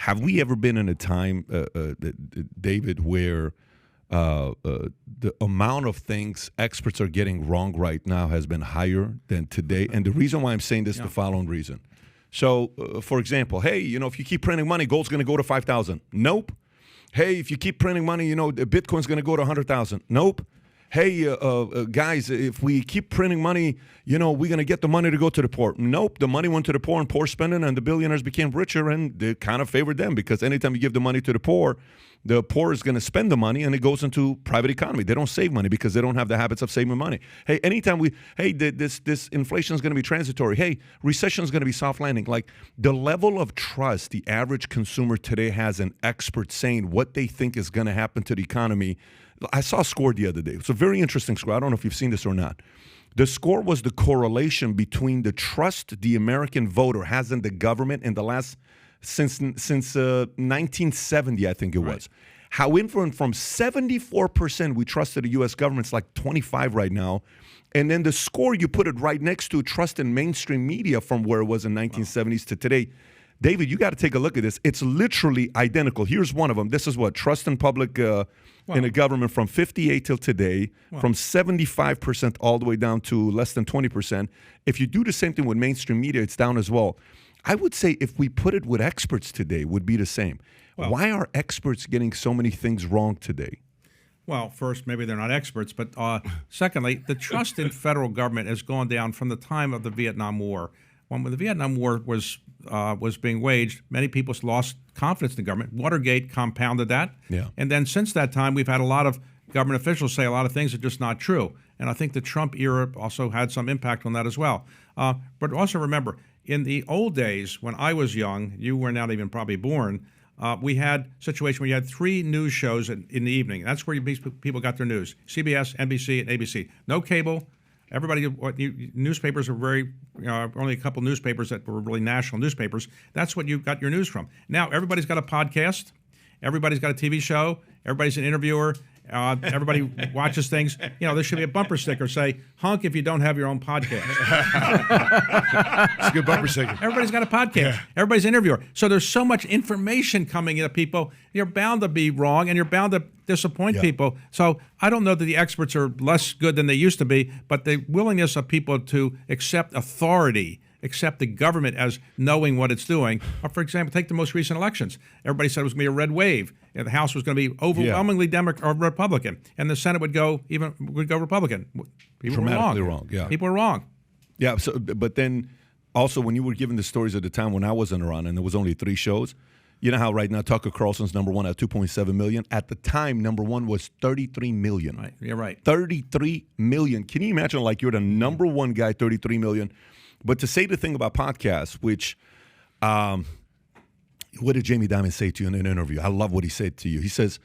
have we ever been in a time, David, where the amount of things experts are getting wrong right now has been higher than today? And the reason why I'm saying this is the following reason. So, for example, hey, if you keep printing money, gold's going to go to 5,000. Nope. Hey, if you keep printing money, Bitcoin's going to go to 100,000. Nope. Hey, guys, if we keep printing money, we're going to get the money to go to the poor. Nope. The money went to the poor and poor spending, and the billionaires became richer, and they kind of favored them because anytime you give the money to the poor is going to spend the money, and it goes into private economy. They don't save money because they don't have the habits of saving money. Hey, anytime this inflation is going to be transitory. Hey, recession is going to be soft landing. Like the level of trust the average consumer today has in experts saying what they think is going to happen to the economy. I saw a score the other day. It's a very interesting score. I don't know if you've seen this or not. The score was the correlation between the trust the American voter has in the government in the last since 1970, I think it was. How from 74% we trusted the U.S. government, it's like 25 right now. And then the score, you put it right next to trust in mainstream media from where it was in 1970s to today. David, you got to take a look at this. It's literally identical. Here's one of them. This is what? Trust in public in the government from 58 till today, from 75% all the way down to less than 20%. If you do the same thing with mainstream media, it's down as well. I would say if we put it with experts today, would be the same. Well, why are experts getting so many things wrong today? Well, first, maybe they're not experts, but secondly, the trust in federal government has gone down from the time of the Vietnam War. When the Vietnam War was being waged, many people lost confidence in the government. Watergate compounded that. Yeah. And then since that time, we've had a lot of government officials say a lot of things that are just not true. And I think the Trump era also had some impact on that as well. But also remember, in the old days, when I was young, you were not even probably born, we had a situation where you had 3 news shows in the evening. That's where people got their news: CBS, NBC, and ABC. No cable. Everybody, newspapers were only a couple newspapers that were really national newspapers. That's what you got your news from. Now everybody's got a podcast. Everybody's got a TV show. Everybody's an interviewer. Everybody watches things. There should be a bumper sticker say, "Hunk if you don't have your own podcast." It's a good bumper sticker. Everybody's got a podcast. Yeah. Everybody's an interviewer. So there's so much information coming into people. You're bound to be wrong, and you're bound to disappoint people. So I don't know that the experts are less good than they used to be, but the willingness of people to accept authority, accept the government as knowing what it's doing. For example, take the most recent elections. Everybody said it was going to be a red wave. The House was going to be overwhelmingly Democrat or Republican, and the Senate would go Republican. People Dramatically were wrong. Yeah. People were wrong. Yeah. So, but then also when you were giving the stories at the time when I wasn't around and there was only 3 shows, you know how right now Tucker Carlson's number 1 at 2.7 million. At the time, number 1 was 33 million. Right. You're right. 33 million. Can you imagine? Like you're the number 1 guy, 33 million. But to say the thing about podcasts, which, what did Jamie Dimon say to you in an interview? I love what he said to you. He said,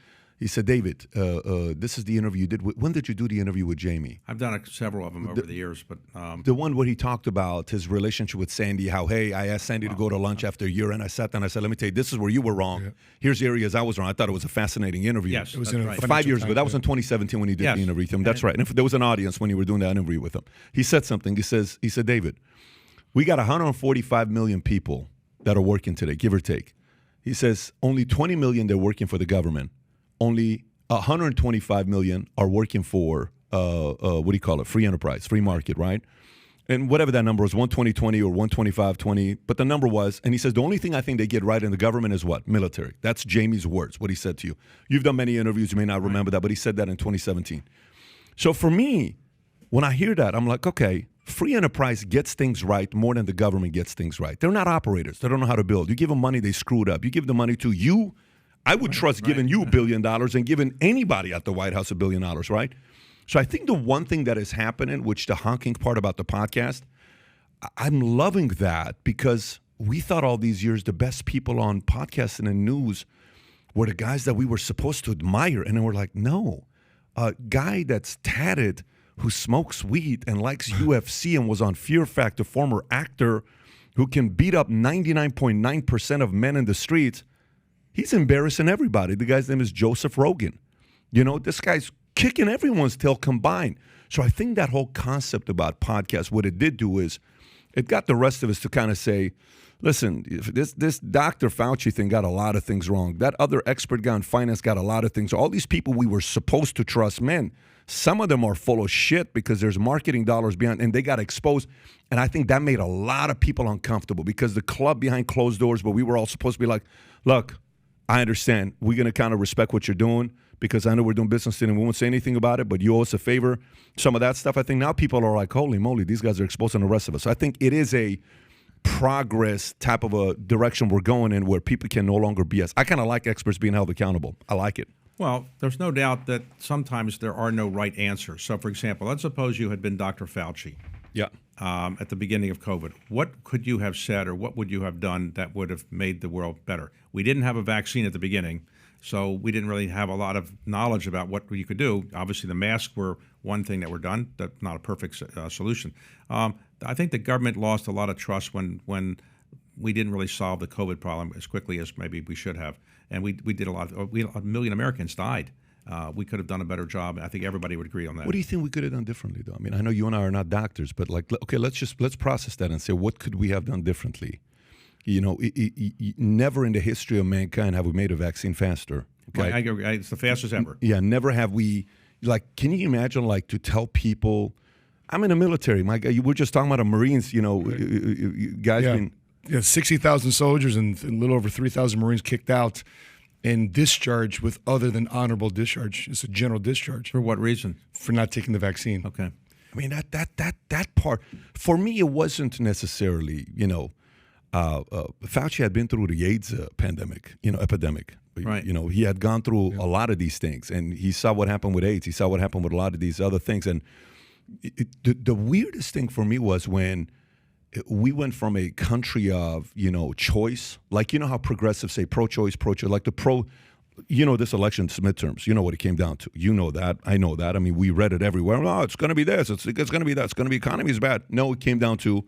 David, this is the interview you did. When did you do the interview with Jamie? I've done several of them over the years, but the one where he talked about his relationship with Sandy. How I asked Sandy to go to lunch after a year, and I sat down. And I said, let me tell you, this is where you were wrong. Yeah. Here's the areas I was wrong. I thought it was a fascinating interview. Yes, it was right. 5 years ago. That was in 2017 when he did the interview with him. That's right. And if there was an audience when you were doing that interview with him. He said something. He said, David, we got 145 million people that are working today, give or take. He says only 20 million they're working for the government. Only 125 million are working for free enterprise, free market, right? And whatever that number was, 120-20 or 125-20, but the number was, and he says the only thing I think they get right in the government is what? Military. That's Jamie's words, what he said to you. You've done many interviews, you may not remember that, but he said that in 2017. So for me, when I hear that, I'm like, okay, free enterprise gets things right more than the government gets things right. They're not operators. They don't know how to build. You give them money, they screw it up. You give the money to you. I would trust giving you $1 billion and giving anybody at the White House $1 billion, right? So I think the one thing that is happening, which the honking part about the podcast, I'm loving that because we thought all these years the best people on podcasting and news were the guys that we were supposed to admire. And then we're like, no, a guy that's tatted who smokes weed and likes UFC and was on Fear Factor, former actor who can beat up 99.9% of men in the streets, he's embarrassing everybody. The guy's name is Joseph Rogan. This guy's kicking everyone's tail combined. So I think that whole concept about podcasts, what it did do is it got the rest of us to kind of say, listen, this Dr. Fauci thing got a lot of things wrong. That other expert guy in finance got a lot of things. All these people we were supposed to trust, man, some of them are full of shit because there's marketing dollars behind, and they got exposed. And I think that made a lot of people uncomfortable because the club behind closed doors, but we were all supposed to be like, look, I understand. We're going to kind of respect what you're doing because I know we're doing business today and we won't say anything about it, but you owe us a favor. Some of that stuff, I think now people are like, holy moly, these guys are exposing the rest of us. So I think it is a progress type of a direction we're going in where people can no longer BS. I kind of like experts being held accountable. I like it. Well, there's no doubt that sometimes there are no right answers. So, for example, let's suppose you had been Dr. Fauci at the beginning of COVID. What could you have said or what would you have done that would have made the world better? We didn't have a vaccine at the beginning, so we didn't really have a lot of knowledge about what you could do. Obviously, the masks were one thing that were done. That's not a perfect solution. I think the government lost a lot of trust when we didn't really solve the COVID problem as quickly as maybe we should have. And we did a million Americans died. We could have done a better job. I think everybody would agree on that. What do you think we could have done differently, though? I mean, I know you and I are not doctors, but like, okay, let's process that and say, what could we have done differently? You know, never in the history of mankind have we made a vaccine faster. Okay? I agree. It's the fastest ever. Yeah, never have we. Like, can you imagine, like, to tell people, I'm in the military. My guy, we're just talking about the Marines. You know, guys yeah. been. Yeah, 60,000 soldiers and a little over 3,000 Marines kicked out and discharged with other than honorable discharge. It's a general discharge. For what reason? For not taking the vaccine. Okay. I mean, that part, for me, it wasn't necessarily, Fauci had been through the AIDS pandemic, epidemic. Right. He had gone through a lot of these things, and he saw what happened with AIDS. He saw what happened with a lot of these other things. And the weirdest thing for me was when we went from a country of, choice, like, how progressives say pro-choice, like this election's midterms, what it came down to. You know that. I know that. I mean, we read it everywhere. Oh, it's going to be this. It's going to be that. It's going to be economy is bad. No, it came down to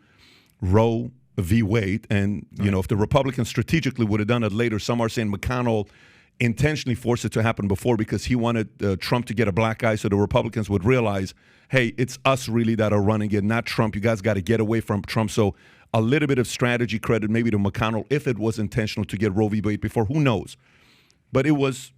Roe v. Wade. And, if the Republicans strategically would have done it later, some are saying McConnell intentionally forced it to happen before because he wanted Trump to get a black eye so the Republicans would realize, hey, it's us really that are running it, not Trump. You guys got to get away from Trump. So a little bit of strategy credit maybe to McConnell if it was intentional to get Roe v. Wade before. Who knows? But it was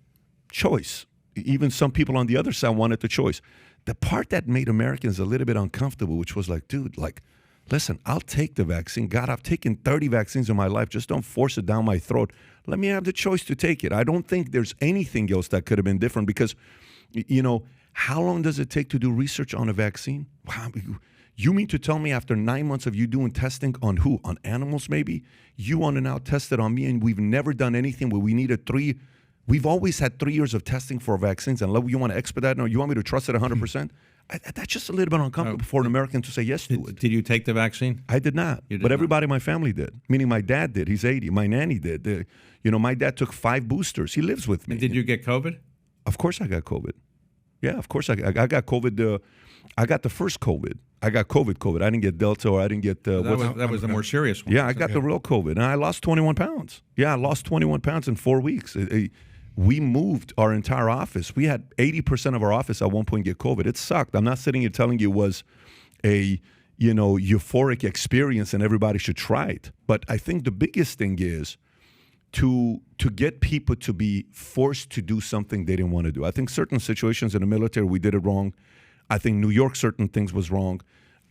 choice. Even some people on the other side wanted the choice. The part that made Americans a little bit uncomfortable, which was like, dude, like, listen, I'll take the vaccine. God, I've taken 30 vaccines in my life. Just don't force it down my throat. Let me have the choice to take it. I don't think there's anything else that could have been different because, how long does it take to do research on a vaccine? Wow. You mean to tell me after 9 months of you doing testing on who? On animals maybe? You want to now test it on me, and we've never done anything where we needed 3. We've always had 3 years of testing for vaccines, and you want to expedite it? No, you want me to trust it 100%? That's just a little bit uncomfortable for an American to say yes to it. Did you take the vaccine? I did not, but everybody in my family did, meaning my dad did. He's 80. My nanny did. My dad took 5 boosters. He lives with me. And did you get COVID? Of course I got COVID. Yeah, of course I got COVID. I got the first COVID. I got COVID. I didn't get Delta or I didn't get... that was the more serious one. Yeah, I got the real COVID. And I lost 21 pounds. Yeah, I lost 21 pounds in 4 weeks. We moved our entire office. We had 80% of our office at one point get COVID. It sucked. I'm not sitting here telling you it was a euphoric experience and everybody should try it. But I think the biggest thing is to get people to be forced to do something they didn't want to do. I think certain situations in the military, we did it wrong. I think New York, certain things was wrong.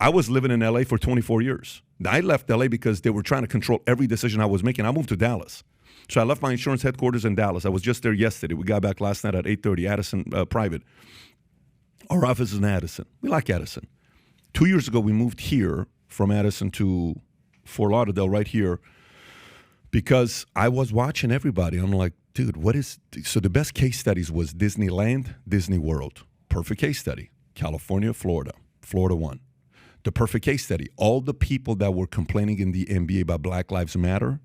I was living in L.A. for 24 years. I left L.A. because they were trying to control every decision I was making. I moved to Dallas. So I left my insurance headquarters in Dallas. I was just there yesterday. We got back last night at 8:30, Addison private. Our office is in Addison. We like Addison. 2 years ago, we moved here from Addison to Fort Lauderdale right here because I was watching everybody. I'm like, dude, so the best case studies was Disneyland, Disney World. Perfect case study. California, Florida. Florida won. The perfect case study. All the people that were complaining in the NBA about Black Lives Matter,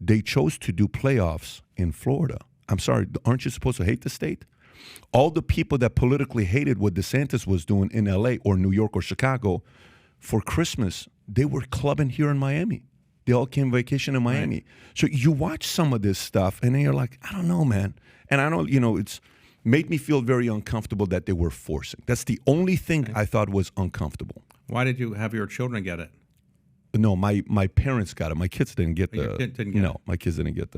they chose to do playoffs in Florida. I'm sorry, aren't you supposed to hate the state? All the people that politically hated what DeSantis was doing in LA or New York or Chicago, for Christmas, they were clubbing here in Miami. They all came vacation in Miami. Right. So you watch some of this stuff, and then you're like, I don't know, man. And I know, it's made me feel very uncomfortable that they were forcing. That's the only thing I thought was uncomfortable. Why did you have your children get it? No, my parents got it. My kids didn't get Your kid didn't get it. my kids didn't get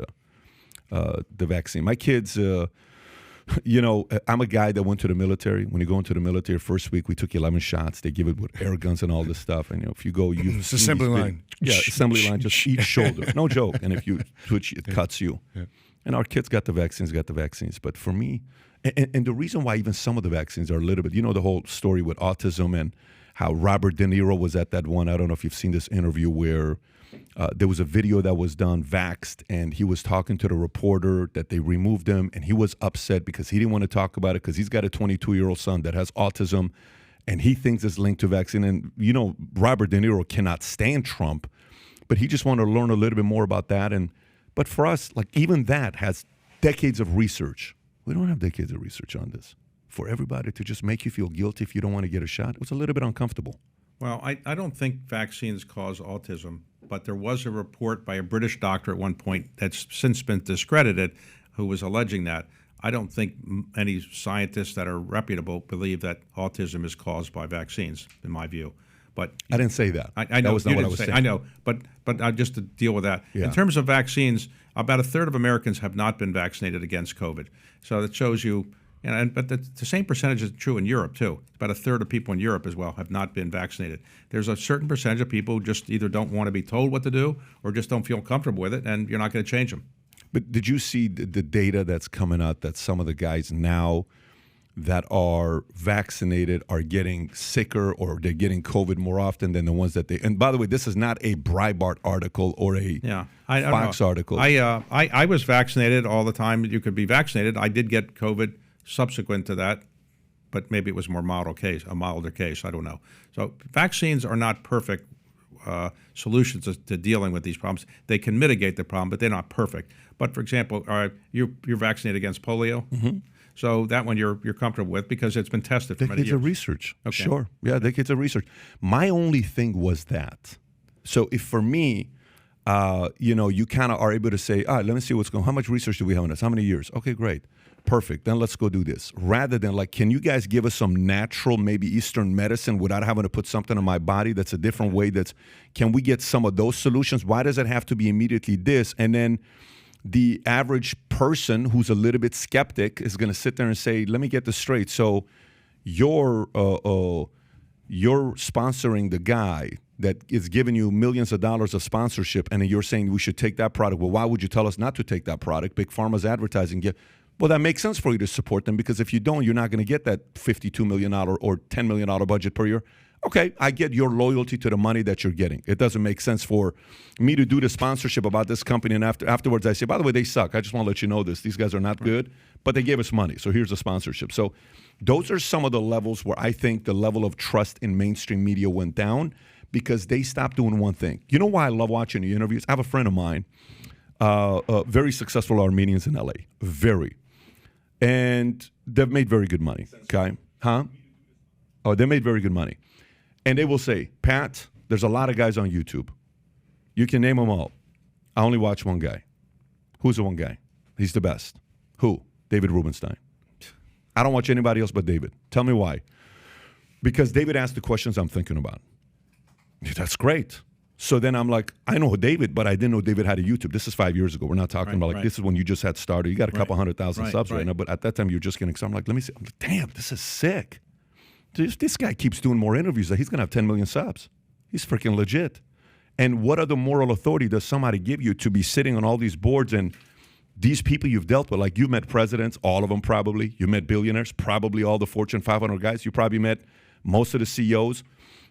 the vaccine. My kids, I'm a guy that went to the military. When you go into the military, first week we took 11 shots. They give it with air guns and all this stuff. And if you go, it's assembly line. Yeah, assembly line, just each shoulder. No joke. And if you twitch, it cuts you. Yeah. And our kids got the vaccines. But for me, and the reason why even some of the vaccines are a little bit, the whole story with autism and how Robert De Niro was at that one. I don't know if you've seen this interview where there was a video that was done, vaxxed, and he was talking to the reporter that they removed him, and he was upset because he didn't want to talk about it because he's got a 22-year-old son that has autism, and he thinks it's linked to vaccine. And, Robert De Niro cannot stand Trump, but he just wanted to learn a little bit more about that. But for us, like even that has decades of research. We don't have decades of research on this. For everybody to just make you feel guilty if you don't want to get a shot, it was a little bit uncomfortable. Well, I don't think vaccines cause autism, but there was a report by a British doctor at one point that's since been discredited who was alleging that. I don't think any scientists that are reputable believe that autism is caused by vaccines, in my view. But I didn't say that. I know that was not what I was saying. I know, but just to deal with that. Yeah. In terms of vaccines, about a third of Americans have not been vaccinated against COVID. So that shows you. But the same percentage is true in Europe, too. About a third of people in Europe as well have not been vaccinated. There's a certain percentage of people who just either don't want to be told what to do or just don't feel comfortable with it, and you're not going to change them. But did you see the data that's coming out that some of the guys now that are vaccinated are getting sicker or they're getting COVID more often than the ones that they – and by the way, this is not a Breitbart article or a Fox article. I was vaccinated all the time. You could be vaccinated. I did get COVID subsequent to that, but maybe it was a milder case. I don't know. So vaccines are not perfect solutions to dealing with these problems. They can mitigate the problem, but they're not perfect. But for example, you're vaccinated against polio, so that one you're comfortable with because it's been tested for many years. Decades of research, Okay. Sure. Yeah, decades of research. My only thing was that. So if for me, you kind of are able to say, all right, let me see what's going on. How much research do we have on this? How many years? Okay, great. Perfect. Then let's go do this. Rather than can you guys give us some natural, maybe Eastern medicine without having to put something on my body that's a different way? Can we get some of those solutions? Why does it have to be immediately this? And then the average person who's a little bit skeptic is going to sit there and say, let me get this straight. So you're sponsoring the guy that is giving you millions of dollars of sponsorship, and then you're saying we should take that product. Well, why would you tell us not to take that product? Big Pharma's advertising. Well, that makes sense for you to support them because if you don't, you're not going to get that $52 million or $10 million budget per year. Okay, I get your loyalty to the money that you're getting. It doesn't make sense for me to do the sponsorship about this company and afterwards I say, by the way, they suck. I just want to let you know this. These guys are not good, but they gave us money, so here's the sponsorship. So those are some of the levels where I think the level of trust in mainstream media went down because they stopped doing one thing. You know why I love watching the interviews? I have a friend of mine, very successful Armenians in LA, very. And they've made very good money, okay? Huh? Oh, they made very good money. And they will say, Pat, there's a lot of guys on YouTube. You can name them all. I only watch one guy. Who's the one guy? He's the best. Who? David Rubenstein. I don't watch anybody else but David. Tell me why. Because David asked the questions I'm thinking about. That's great. So then I'm like, I know David, but I didn't know David had a YouTube. This is 5 years ago. We're not talking about this is when you just had started. You got a couple 100,000 subs right now, but at that time you're just getting some. I'm like, let me see. I'm like, damn, this is sick. This guy keeps doing more interviews. He's going to have 10 million subs. He's freaking legit. And what other moral authority does somebody give you to be sitting on all these boards and these people you've dealt with? Like, you've met presidents, all of them probably. You met billionaires, probably all the Fortune 500 guys. You probably met most of the CEOs.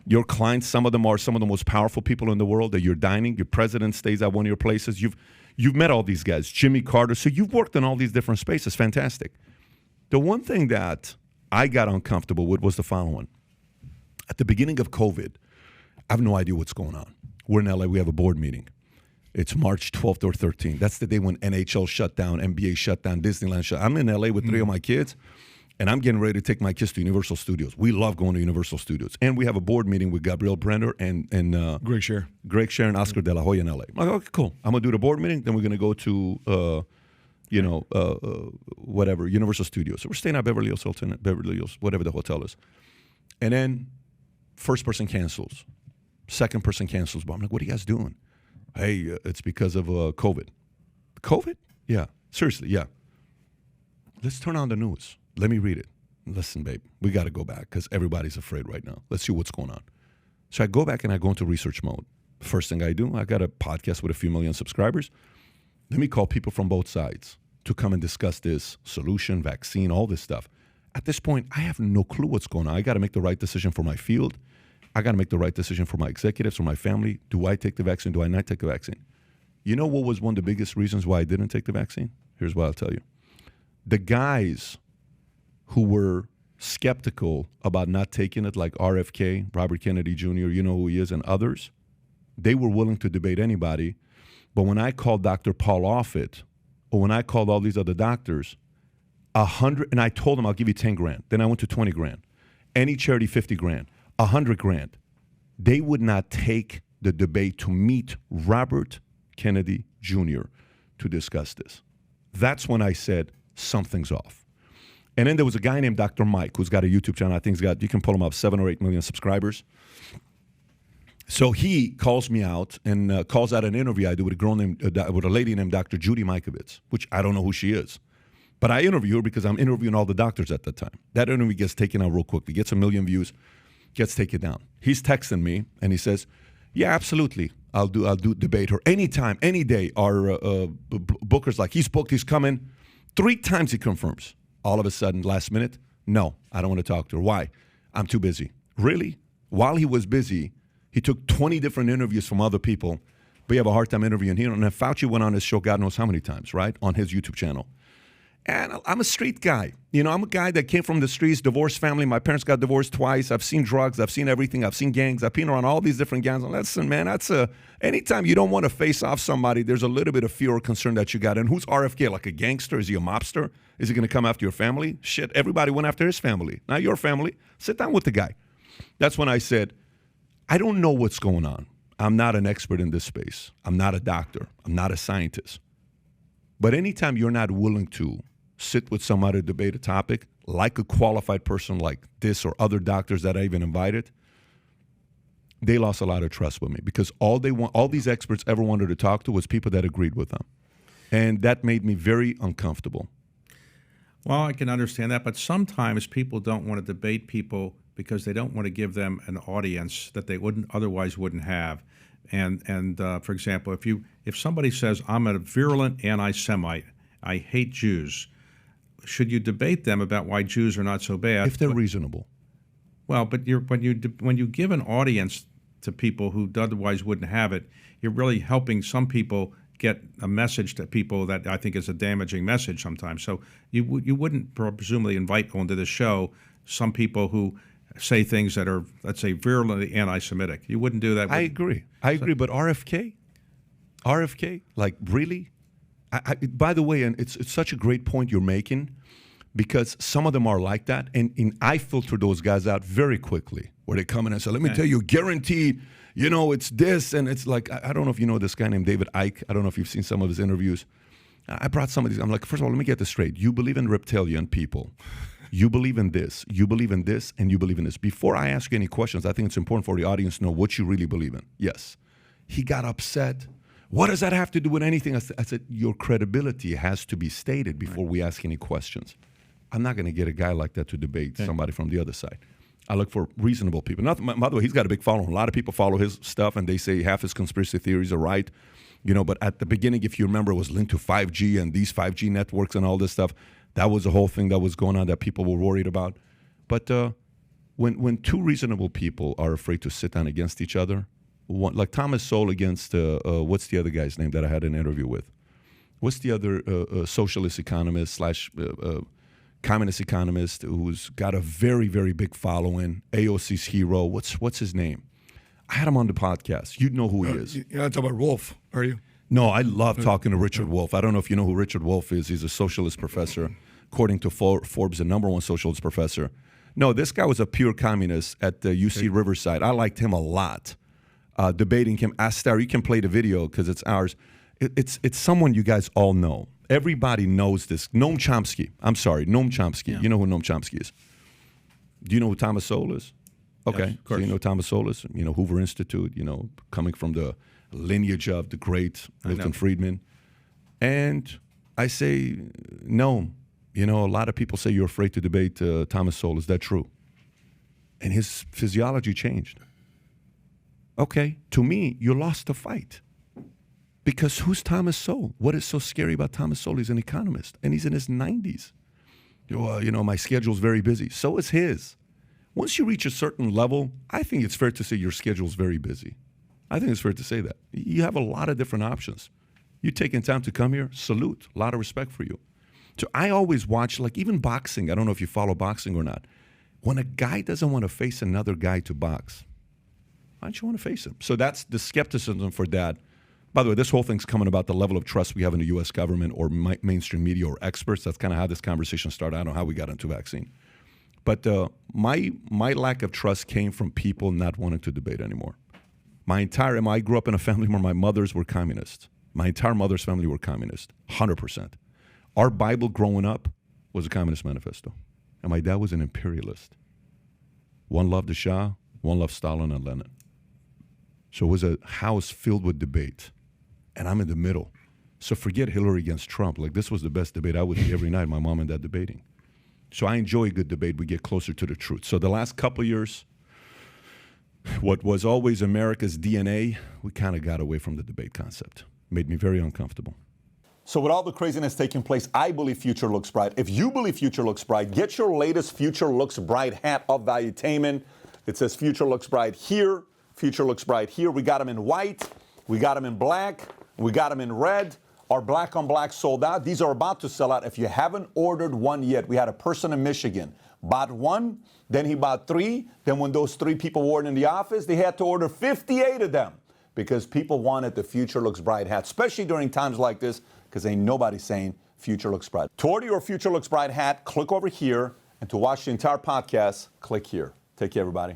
Your clients, some of them are some of the most powerful people in the world that you're dining. Your president stays at one of your places. You've met all these guys, Jimmy Carter. So you've worked in all these different spaces. Fantastic. The one thing that I got uncomfortable with was the following. At the beginning of COVID, I have no idea what's going on. We're in LA. We have a board meeting. It's March 12th or 13th. That's the day when NHL shut down, NBA shut down, Disneyland shut down. I'm in LA with three of my kids. And I'm getting ready to take my kids to Universal Studios. We love going to Universal Studios. And we have a board meeting with Gabriel Brenner and Greg Scher and Oscar De La Hoya in LA. I'm like, okay, cool. I'm going to do the board meeting. Then we're going to go to, whatever, Universal Studios. So we're staying at Beverly Hills, whatever the hotel is. And then first person cancels. Second person cancels. But I'm like, what are you guys doing? Hey, it's because of COVID. COVID? Yeah. Seriously, yeah. Let's turn on the news. Let me read it. Listen, babe, we got to go back because everybody's afraid right now. Let's see what's going on. So I go back and I go into research mode. First thing I do, I got a podcast with a few million subscribers. Let me call people from both sides to come and discuss this solution, vaccine, all this stuff. At this point, I have no clue what's going on. I got to make the right decision for my field. I got to make the right decision for my executives, for my family. Do I take the vaccine? Do I not take the vaccine? You know what was one of the biggest reasons why I didn't take the vaccine? Here's what I'll tell you. The guys who were skeptical about not taking it, like RFK, Robert Kennedy Jr., you know who he is, and others, they were willing to debate anybody. But when I called Dr. Paul Offit, or when I called all these other doctors, 100, and I told them I'll give you 10 grand. Then I went to 20 grand. Any charity, 50 grand, 100 grand. They would not take the debate to meet Robert Kennedy Jr. to discuss this. That's when I said something's off. And then there was a guy named Dr. Mike who's got a YouTube channel. I think he's got, you can pull him up, 7 or 8 million subscribers. So he calls me out and calls out an interview I did with a lady named Dr. Judy Mikovits, which I don't know who she is. But I interview her because I'm interviewing all the doctors at the time. That interview gets taken out real quickly, gets 1 million views, gets taken down. He's texting me and he says, yeah, absolutely. I'll do debate her anytime, any day. Our booker's like, he's booked, he's coming. 3 times he confirms. All of a sudden, last minute, no, I don't want to talk to her. Why? I'm too busy. Really? While he was busy, he took 20 different interviews from other people, but you have a hard time interviewing him. And then Fauci went on his show God knows how many times, right, on his YouTube channel. And I'm a street guy. You know, I'm a guy that came from the streets, divorced family. My parents got divorced twice. I've seen drugs. I've seen everything. I've seen gangs. I've been around all these different gangs. And listen, man, anytime you don't want to face off somebody, there's a little bit of fear or concern that you got. And who's RFK? Like a gangster? Is he a mobster? Is he going to come after your family? Shit, everybody went after his family. Not your family. Sit down with the guy. That's when I said, I don't know what's going on. I'm not an expert in this space. I'm not a doctor. I'm not a scientist. But anytime you're not willing to sit with somebody to debate a topic, like a qualified person like this or other doctors that I even invited, they lost a lot of trust with me because all these experts ever wanted to talk to was people that agreed with them. And that made me very uncomfortable. Well, I can understand that, but sometimes people don't want to debate people because they don't want to give them an audience that they otherwise wouldn't have. And for example, if somebody says, I'm a virulent anti-Semite, I hate Jews, should you debate them about why Jews are not so bad? If they're reasonable. Well, but when you give an audience to people who otherwise wouldn't have it, you're really helping some people get a message to people that I think is a damaging message sometimes. So you wouldn't presumably invite onto the show some people who say things that are, let's say, virulently anti-Semitic. You wouldn't do that. I agree. But RFK, like really? By the way, and it's such a great point you're making because some of them are like that. And I filter those guys out very quickly where they come in and say, let me tell you, guaranteed, you know, it's this. And it's like, I don't know if you know this guy named David Icke. I don't know if you've seen some of his interviews. I brought some of these. I'm like, first of all, let me get this straight. You believe in reptilian people. You believe in this, you believe in this, and you believe in this. Before I ask you any questions, I think it's important for the audience to know what you really believe in. Yes. He got upset. What does that have to do with anything? I said, your credibility has to be stated before we ask any questions. I'm not going to get a guy like that to debate somebody from the other side. I look for reasonable people. By the way, he's got a big following. A lot of people follow his stuff, and they say half his conspiracy theories are right. You know, but at the beginning, if you remember, it was linked to 5G and these 5G networks and all this stuff. That was the whole thing that was going on that people were worried about. But when two reasonable people are afraid to sit down against each other, like Thomas Sowell against, what's the other guy's name that I had an interview with? What's the other socialist economist / communist economist who's got a very, very big following, AOC's hero? What's his name? I had him on the podcast. You'd know who he is. You're not talking about Wolf, are you? No, I love talking to Richard Wolff. I don't know if you know who Richard Wolff is. He's a socialist professor. According to Forbes, the #1 socialist professor. No, this guy was a pure communist at the UC Riverside. I liked him a lot. Debating him. Astar, you can play the video because it's ours. It's someone you guys all know. Everybody knows this. Noam Chomsky. I'm sorry, Noam Chomsky. Yeah. You know who Noam Chomsky is. Do you know who Thomas Sowell is? Okay, Yes, of course. so you know Thomas Solis, you know Hoover Institute, you know, coming from the lineage of the great Milton Friedman. And I say, no. You know, a lot of people say you're afraid to debate Thomas Sowell. Is that true? And his physiology changed. Okay, to me, you lost the fight. Because who's Thomas Sowell? What is so scary about Thomas Sowell? He's an economist, and he's in his 90s. Well, you know, my schedule's very busy. So is his. Once you reach a certain level, I think it's fair to say your schedule's very busy. I think it's fair to say that. You have a lot of different options. You taking time to come here, salute. A lot of respect for you. So I always watch, like even boxing. I don't know if you follow boxing or not. When a guy doesn't want to face another guy to box, why don't you want to face him? So that's the skepticism for that. By the way, this whole thing's coming about the level of trust we have in the U.S. government or mainstream media or experts. That's kind of how this conversation started. I don't know how we got into vaccine. But my lack of trust came from people not wanting to debate anymore. I grew up in a family where my mothers were communists. My entire mother's family were communist, 100%. Our Bible growing up was a communist manifesto. And my dad was an imperialist. One loved the Shah, one loved Stalin and Lenin. So it was a house filled with debate. And I'm in the middle. So forget Hillary against Trump. Like, this was the best debate I would see every night, my mom and dad debating. So I enjoy a good debate. We get closer to the truth. So the last couple of years, what was always America's DNA, we kind of got away from the debate concept. Made me very uncomfortable. So with all the craziness taking place, I believe future looks bright. If you believe future looks bright, get your latest Future Looks Bright hat of Valuetainment. It says Future Looks Bright here, Future Looks Bright here. We got them in white, we got them in black, we got them in red. Our black on black sold out. These are about to sell out. If you haven't ordered one yet, we had a person in Michigan, bought one, then he bought 3. Then when those 3 people weren't in the office, they had to order 58 of them because people wanted the Future Looks Bright hat, especially during times like this, because ain't nobody saying Future Looks Bright. To order your Future Looks Bright hat, click over here. And to watch the entire podcast, click here. Take care, everybody.